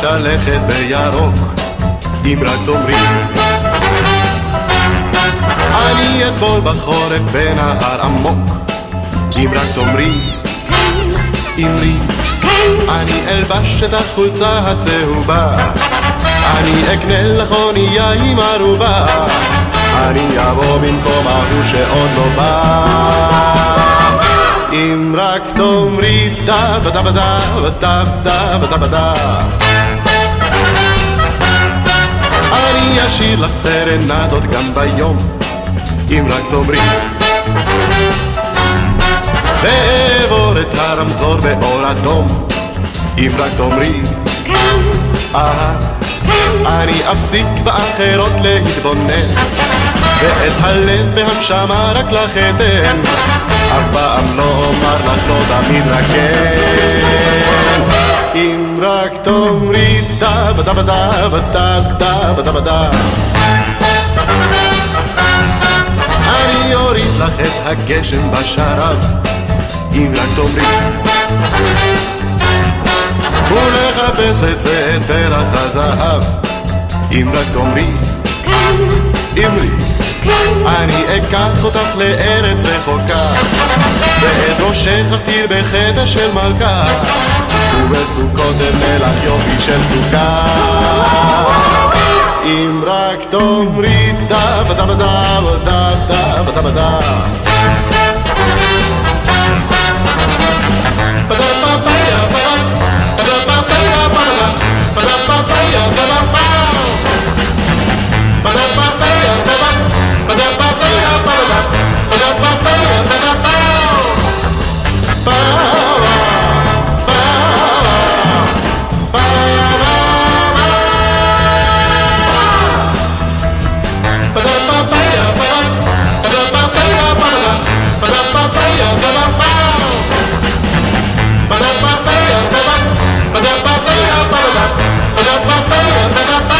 משלכת בירוק, אם רק תאמרי. אני אטבול בחורף בנהר עמוק, אם רק תאמרי. אמרי, אני אלבש את החולצה הצהובה, אני אקנה לך אונייה עם ערובה, אני אבוא במקום ההוא שעוד לא בא. אם רק תאמרי דה בדה בדה בדה בדה בדה בדה, אני אשיר לך סרנדות גם ביום, אם רק תאמרי. ואעבור את הרמזור באור אדום, אם רק תאמרי. אני אפסיק באחרות להתבונן, ואת הלב והנשמה רק לך אתן, אף פעם לא אומר לך לא, תמיד רק כן. אם רק תאמרי דה בדה בדה בדה בדה בדה בדה, אני אוריד לך את הגשם בשרב, אם רק תאמרי. ולחפש את זה את פרח הזהב, אם רק תאמרי. אמרי, אני אקח אותך לארץ רחוקה, ואת ראשך אכתיר בחטא של מלכה, ובסוכות אבנה לך יופי של סוכה. אם רק תאמרי דה בדה בדה בדה בדה בדה בדה, Ba-da-ba-ba-ya-ba-ba, ba-da-ba-ba-ya-ba-ba, ba-da-ba-ba-ya-ba-ba.